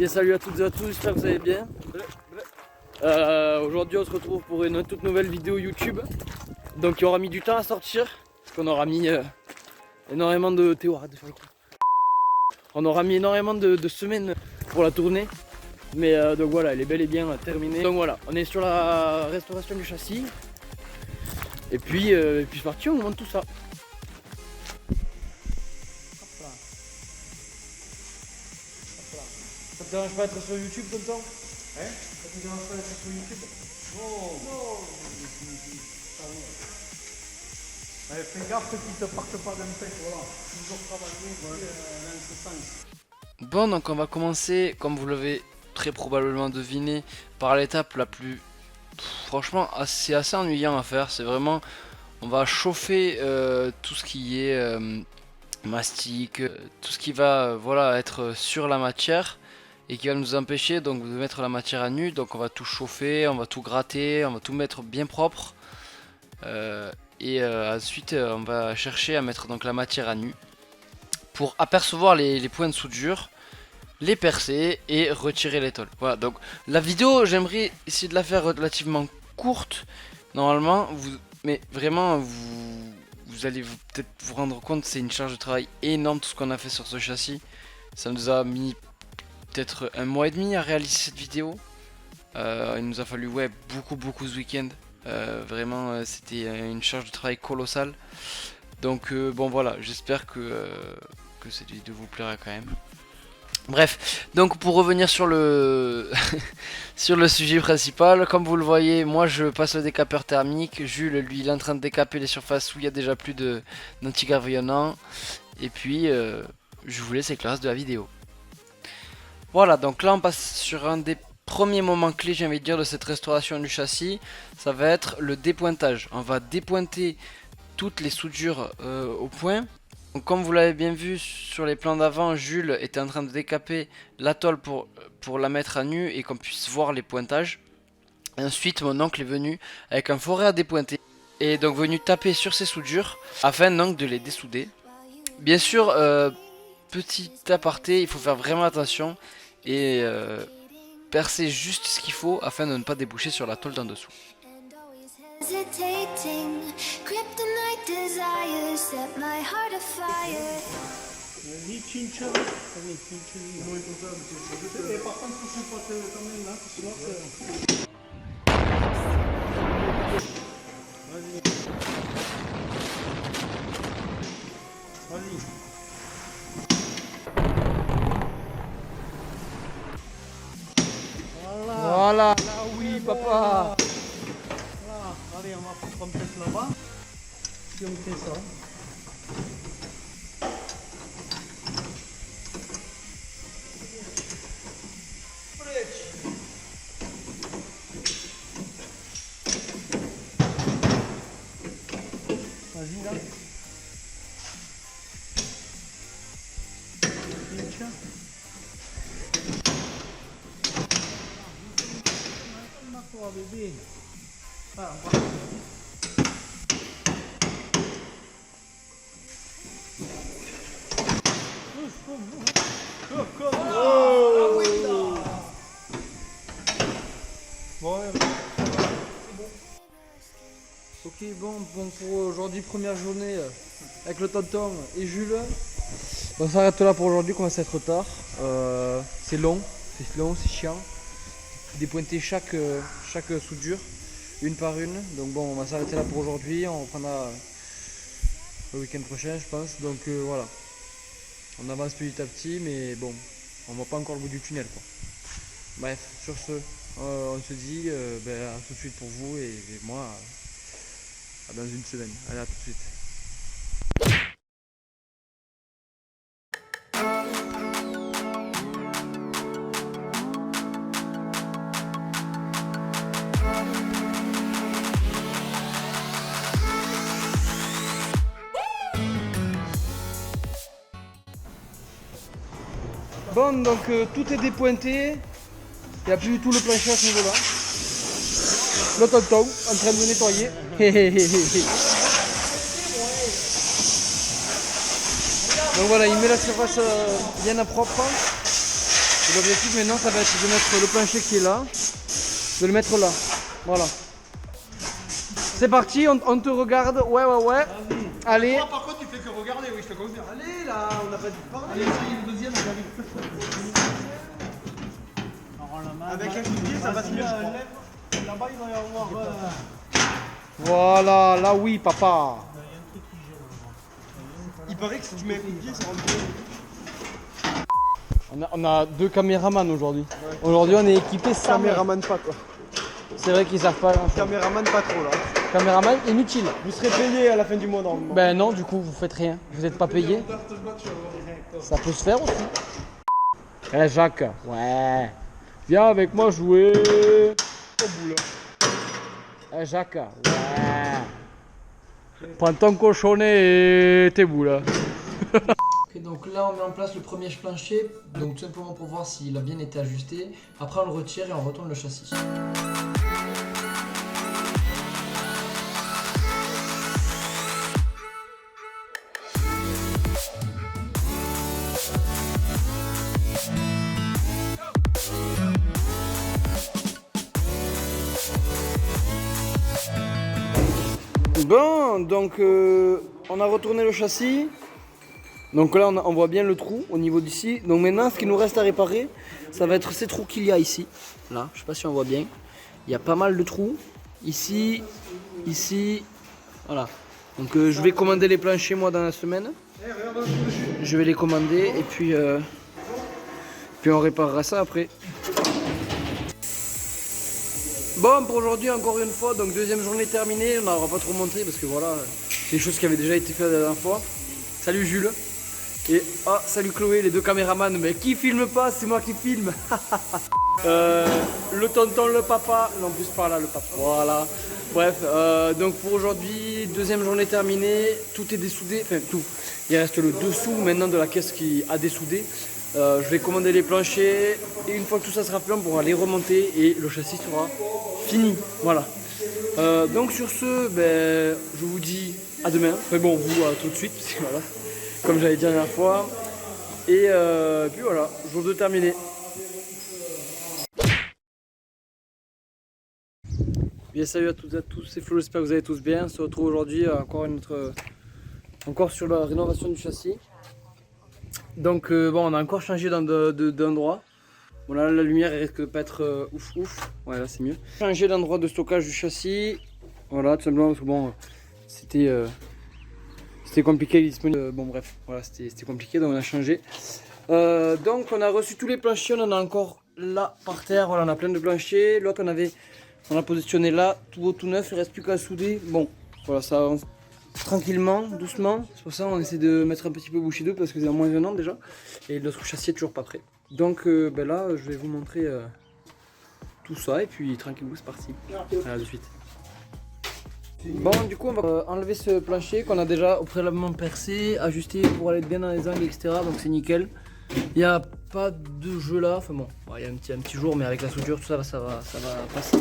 Bien, salut à toutes et à tous, j'espère que vous allez bien. Aujourd'hui on se retrouve pour une toute nouvelle vidéo YouTube. Donc il aura mis du temps à sortir, parce qu'on aura mis énormément de... Théo, arrête de faire le coup. On aura mis énormément de semaines pour la tournée. Mais donc voilà, elle est bel et bien terminée. Donc voilà, on est sur la restauration du châssis. Et puis c'est parti, on monte tout ça. Ça te dérange pas d'être sur YouTube tout le temps? Hein? Ça te dérange pas d'être sur YouTube? Non. Fais gaffe qu'ils te partent pas d'un tête, voilà. Toujours travailler dans ce sens. Bon, donc on va commencer, comme vous l'avez très probablement deviné, par l'étape la plus... Franchement, c'est assez ennuyant à faire. C'est vraiment... On va chauffer tout ce qui est mastic, tout ce qui va voilà, être sur la matière et qui va nous empêcher donc de mettre la matière à nu. Donc on va tout chauffer, on va tout gratter, on va tout mettre bien propre. Ensuite on va chercher à mettre donc la matière à nu pour apercevoir les points de soudure, les percer et retirer les tôles. Voilà, donc la vidéo j'aimerais essayer de la faire relativement courte normalement, mais vraiment vous allez peut-être vous rendre compte, c'est une charge de travail énorme tout ce qu'on a fait sur ce châssis. Ça nous a mis peut-être 1 mois et demi à réaliser cette vidéo. Il nous a fallu beaucoup ce week-end. Vraiment c'était une charge de travail colossale. Donc bon voilà, j'espère que cette vidéo vous plaira quand même. Bref, donc pour revenir sur le sur le sujet principal, comme vous le voyez, moi je passe le décapeur thermique. Jules, lui, il est en train de décaper les surfaces où il y a déjà plus d'antigravillonnant. Et puis je vous laisse avec le reste de la vidéo. Voilà, donc là on passe sur un des premiers moments clés, j'ai envie de dire, de cette restauration du châssis. Ça va être le dépointage. On va dépointer toutes les soudures au point. Donc, comme vous l'avez bien vu sur les plans d'avant, Jules était en train de décaper la tôle pour la mettre à nu et qu'on puisse voir les pointages. Et ensuite mon oncle est venu avec un forêt à dépointer et donc venu taper sur ces soudures afin donc de les dessouder. Bien sûr, petit aparté, il faut faire vraiment attention et percer juste ce qu'il faut afin de ne pas déboucher sur la tôle d'en dessous. Kryptonite desires set my heart afire. Et par contre, faut que tu fasses quand même là, sinon Vas-y. Voilà, là oui papa. Voilà. Allez, on va foutre un peu là-bas. Si on fait ça. Vas-y là. Pincha. Calma-toi bébé. Ah, voilà. Ok, bon pour aujourd'hui, première journée avec le tonton et Jules. On s'arrête là pour aujourd'hui, commence à être tard. C'est long, c'est chiant. Dépointer chaque soudure, une par une. Donc bon, on va s'arrêter là pour aujourd'hui. On reprendra le week-end prochain, je pense. Donc voilà, on avance petit à petit, mais bon, on voit pas encore le bout du tunnel, quoi. Bref, sur ce, on se dit à tout de suite pour vous et moi. À dans une semaine. Allez, à tout de suite. Bon, donc tout est dépointé. Il n'y a plus du tout le plancher à ce niveau-là. Le tonton en train de nettoyer. Donc voilà, il met la surface bien à propre. Et l'objectif maintenant, ça va être de mettre le plancher qui est là, de le mettre là. Voilà. C'est parti, on te regarde. Ouais. Allez. Toi, par contre, tu fais que regarder, oui, je te confirme. Allez là, on n'a pas dit parler. Allez, ça y est, le deuxième, j'arrive. Avec un coup de pied, ça va tenir, je crois. Là-bas, il va y avoir. Voilà, là oui, papa. Il paraît que si tu mets un coup de pied, ça rentre bien. On a deux caméramans aujourd'hui. Aujourd'hui, on est équipé sans Caméraman pas quoi. C'est vrai qu'ils savent pas. Caméraman pas trop là. Caméraman inutile. Vous serez payé à la fin du mois normalement. Ben non, du coup, vous faites rien. Vous n'êtes pas payé. Ça peut se faire aussi. Eh Jacques, ouais. Viens avec moi jouer. Au boule. Eh Jacques, ouais. Prends ton cochonnet et tes boules. Ok, donc là on met en place le premier plancher, donc tout simplement pour voir s'il a bien été ajusté. Après on le retire et on retourne le châssis. Bon, donc on a retourné le châssis. Donc là on voit bien le trou au niveau d'ici. Donc maintenant ce qui nous reste à réparer, ça va être ces trous qu'il y a ici. Là, je sais pas si on voit bien. Il y a pas mal de trous. Ici, ici, voilà. Donc je vais commander les planchers moi dans la semaine. Je vais les commander et puis on réparera ça après. Bon, pour aujourd'hui encore une fois, donc deuxième journée terminée. On n'aura pas trop montré parce que voilà, c'est des choses qui avaient déjà été faites la dernière fois. Salut Jules. Et salut Chloé, les deux caméramans. Mais qui filme pas, c'est moi qui filme. Le tonton, le papa. Non, plus par là, le papa. Voilà. Bref, donc pour aujourd'hui, deuxième journée terminée. Tout est dessoudé, enfin tout. Il reste le dessous maintenant de la caisse qui a dessoudé. Je vais commander les planchers. Et une fois que tout ça sera fait, on pourra les remonter. Et le châssis sera fini. Voilà. Donc sur ce, ben, je vous dis à demain. Mais bon, vous, à tout de suite. Parce que, voilà. Comme j'avais dit la dernière fois. Et puis voilà, jour 2 terminé. Bien salut à toutes et à tous, c'est Flo, j'espère que vous allez tous bien. On se retrouve aujourd'hui encore sur la rénovation du châssis. Donc bon, on a encore changé d'endroit. Bon là la lumière elle risque de pas être ouf. Ouais là c'est mieux. Changer d'endroit de stockage du châssis. Voilà tout simplement parce que bon c'était compliqué disponible. Bon bref, voilà c'était compliqué donc on a changé. Donc on a reçu tous les planchers, on en a encore là par terre, voilà on a plein de planchers. L'autre on a positionné là, tout beau tout neuf, il reste plus qu'à souder. Bon voilà ça avance tranquillement, doucement. C'est pour ça qu'on essaie de mettre un petit peu bouchée d'eau parce que c'est à moins d'un an déjà. Et notre châssis est toujours pas prêt. Donc ben là je vais vous montrer tout ça et puis tranquillou c'est parti. À de suite. Bon du coup on va enlever ce plancher qu'on a déjà au préalablement percé, ajusté pour aller bien dans les angles etc. Donc c'est nickel. Il n'y a pas de jeu là, enfin bon, il y a un petit jour mais avec la soudure tout ça va passer.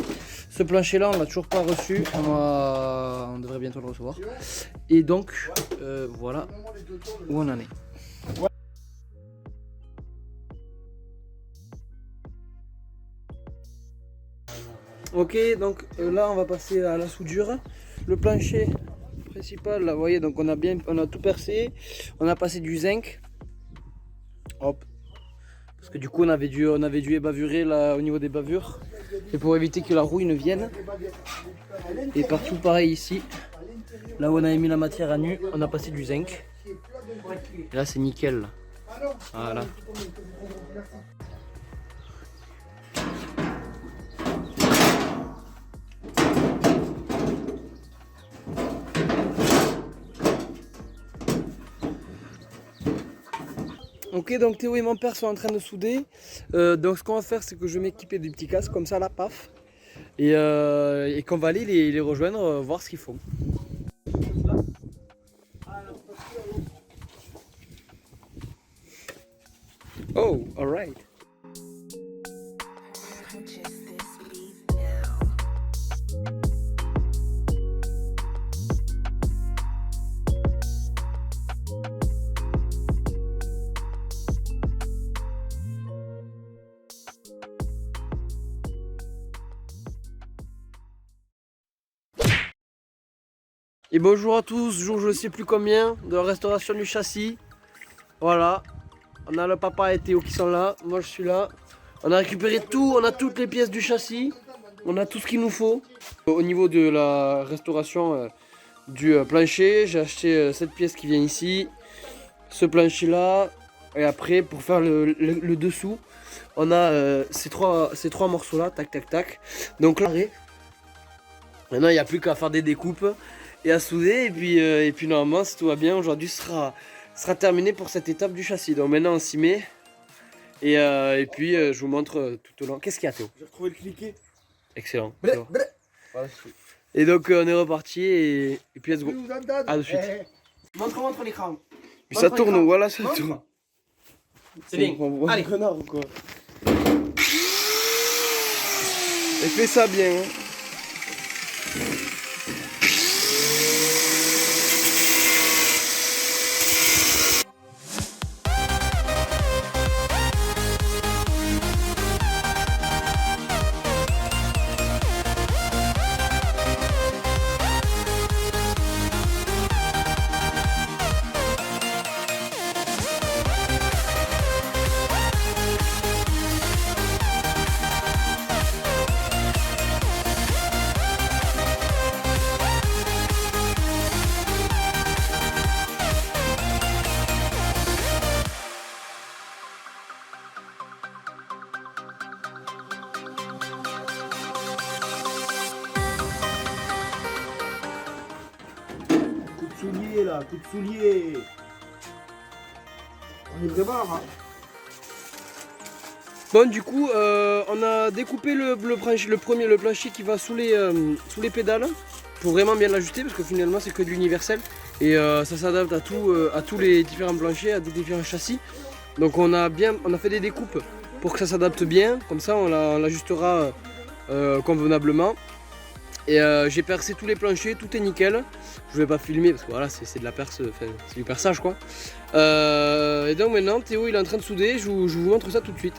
Ce plancher là on l'a toujours pas reçu, on devrait bientôt le recevoir. Et donc voilà où on en est. Ok donc là on va passer à la soudure. Le plancher principal là vous voyez donc on a tout percé, on a passé du zinc. Hop. Parce que du coup on avait dû ébavurer là au niveau des bavures. Et pour éviter que la rouille ne vienne. Et partout pareil ici. Là où on a mis la matière à nu, on a passé du zinc. Et là c'est nickel. Voilà. Ok donc Théo et mon père sont en train de souder. Donc ce qu'on va faire c'est que je vais m'équiper du petit casque comme ça là paf. Et qu'on va aller les rejoindre, voir ce qu'ils font. Oh alright. Et bonjour à tous, jour je ne sais plus combien de la restauration du châssis. Voilà, on a le papa et Théo qui sont là, moi je suis là. On a récupéré tout, on a toutes les pièces du châssis, on a tout ce qu'il nous faut. Au niveau de la restauration du plancher, j'ai acheté cette pièce qui vient ici, ce plancher là, et après pour faire le dessous, on a ces trois morceaux là, tac tac tac. Donc là, maintenant il n'y a plus qu'à faire des découpes et à souder, et puis normalement si tout va bien aujourd'hui sera terminé pour cette étape du châssis. Donc maintenant on s'y met et puis je vous montre tout au long. Qu'est-ce qu'il y a Théo? J'ai retrouvé le cliquet. Excellent. Voilà, Et donc on est reparti et puis let's go. À de suite. Montre l'écran. Ça tourne, voilà ça Montre. tourne. C'est bien. Allez. Connard ou quoi? Et fais ça bien. Hein. Coup de soulier là, coup de soulier. On est prépare, hein. Bon du coup on a découpé le plancher qui va sous les pédales pour vraiment bien l'ajuster parce que finalement c'est que de l'universel et ça s'adapte à tous les différents planchers, à des différents châssis. Donc on a fait des découpes pour que ça s'adapte bien, comme ça on l'ajustera convenablement. Et j'ai percé tous les planchers, tout est nickel. Je vais pas filmer parce que voilà c'est de la perce, c'est du perçage quoi. Et donc maintenant Théo il est en train de souder, je vous montre ça tout de suite.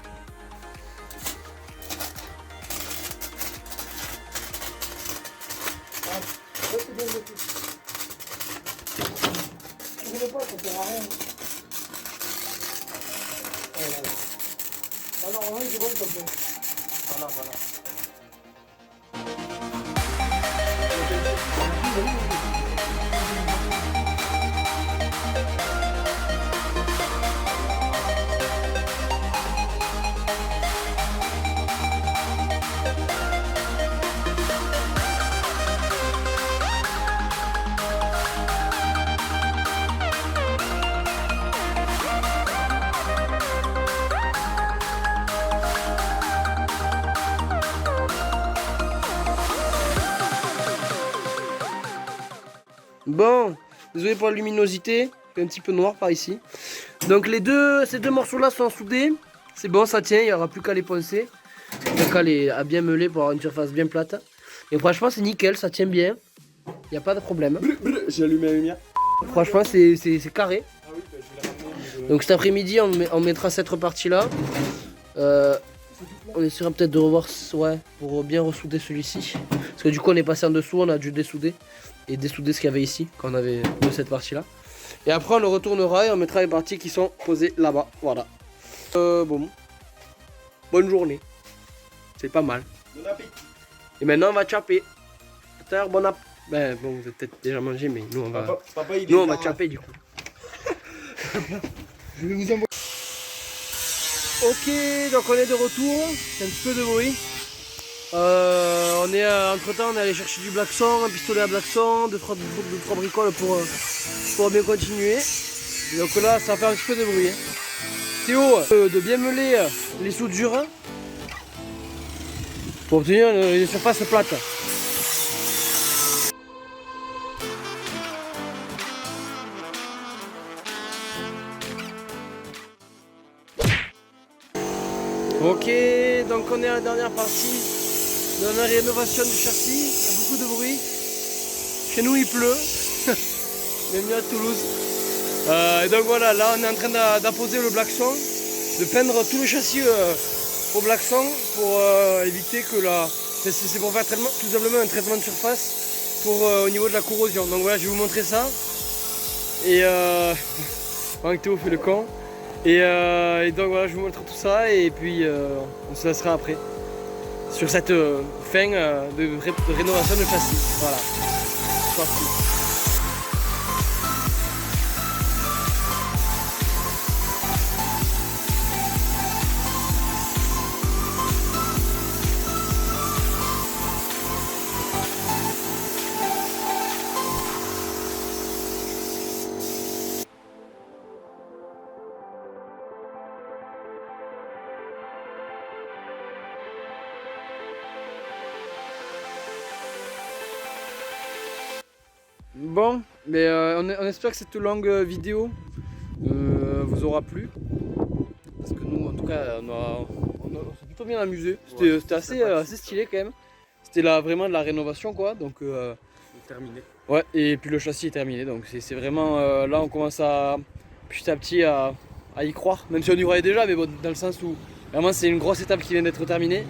Bon, désolé pour la luminosité, il fait un petit peu noir par ici. Donc ces deux morceaux là sont soudés, c'est bon, ça tient, il n'y aura plus qu'à les poncer. Il n'y a qu'à bien meuler pour avoir une surface bien plate. Et franchement c'est nickel, ça tient bien, il n'y a pas de problème. J'ai allumé la lumière. Franchement c'est carré. Donc cet après-midi on mettra cette partie là. On essaiera peut-être de revoir pour bien ressouder celui-ci. Parce que du coup on est passé en dessous, on a dû dessouder. Et dessouder ce qu'il y avait ici quand on avait de cette partie là. Et après on le retournera et on mettra les parties qui sont posées là-bas. Voilà. Bon. Bonne journée. C'est pas mal. Bon appétit. Et maintenant on va chapper. Peut-être bon appétit. Ben bon vous avez peut-être déjà mangé mais nous on va. Papa, il est Nous on va là. chapper du coup. Je vais vous envoyer. Ok, donc on est de retour, c'est un petit peu de bruit. Entre temps on est allé chercher du blackson, un pistolet à blackson, deux trois bricoles pour bien continuer. Et donc là ça fait un petit peu de bruit. Hein. Théo, de bien meuler les soudures pour obtenir une surface plate. Ok, donc on est à la dernière partie de la rénovation du châssis. Il y a beaucoup de bruit. Chez nous il pleut, même mieux à Toulouse. Et donc voilà, là on est en train d'apposer le blackson, de peindre tout le châssis au blackson pour éviter que c'est pour faire tout simplement un traitement de surface pour au niveau de la corrosion. Donc voilà, je vais vous montrer ça. Et pendant que Théo fait le con. Et donc voilà, je vous montre tout ça et puis on se laissera après sur cette fin de rénovation de châssis. Voilà. C'est parti. Bon, mais on espère que cette longue vidéo vous aura plu. Parce que nous, en tout cas, on s'est plutôt bien amusé. C'était assez stylé quand même. C'était vraiment de la rénovation quoi. Donc, Terminé. ouais, et puis le châssis est terminé. Donc c'est vraiment là on commence à petit à petit à y croire. Même si on y croyait déjà, mais bon, dans le sens où vraiment c'est une grosse étape qui vient d'être terminée.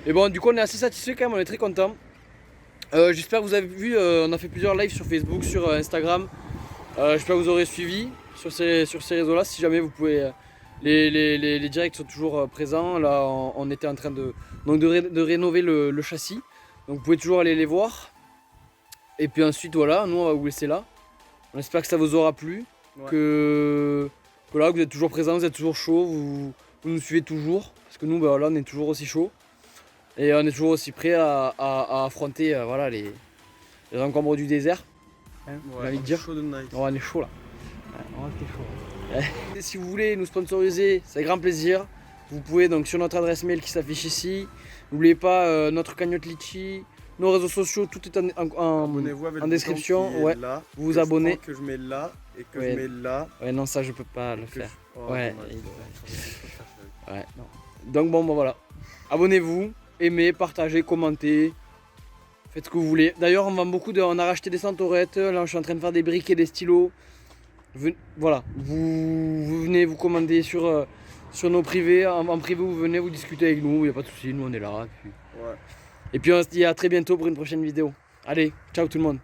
Et bon, du coup on est assez satisfait quand même, on est très content. J'espère que vous avez vu, on a fait plusieurs lives sur Facebook, sur Instagram. J'espère que vous aurez suivi sur ces réseaux là. Si jamais vous pouvez, les directs sont toujours présents. Là on était en train de rénover le châssis. Donc vous pouvez toujours aller les voir. Et puis ensuite voilà, nous on va vous laisser là. On espère que ça vous aura plu. Ouais. Que là vous êtes toujours présents, vous êtes toujours chaud, vous nous suivez toujours. Parce que nous là on est toujours aussi chaud. Et on est toujours aussi prêt à affronter voilà, les encombres du désert. Hein, ouais, envie de dire. Chaud de night. Ouais, on est chaud là. Ouais, on reste chaud. Et si vous voulez nous sponsoriser, c'est avec grand plaisir. Vous pouvez donc sur notre adresse mail qui s'affiche ici. N'oubliez pas notre cagnotte Litchi, nos réseaux sociaux, tout est en description. Ouais. Là, vous vous abonnez. Que je mets là et que ouais. je mets là. Ouais, non, ça je peux pas le faire. Ouais. Ouais. Non. Donc bon, voilà. Abonnez-vous. Aimez, partagez, commentez, faites ce que vous voulez. D'ailleurs, on a racheté des centaurettes. Là, je suis en train de faire des briquets, des stylos. Voilà, vous venez vous commander sur nos privés. En privé, vous venez, vous discutez avec nous. Il n'y a pas de souci, nous on est là. Et puis on se dit à très bientôt pour une prochaine vidéo. Allez, ciao tout le monde.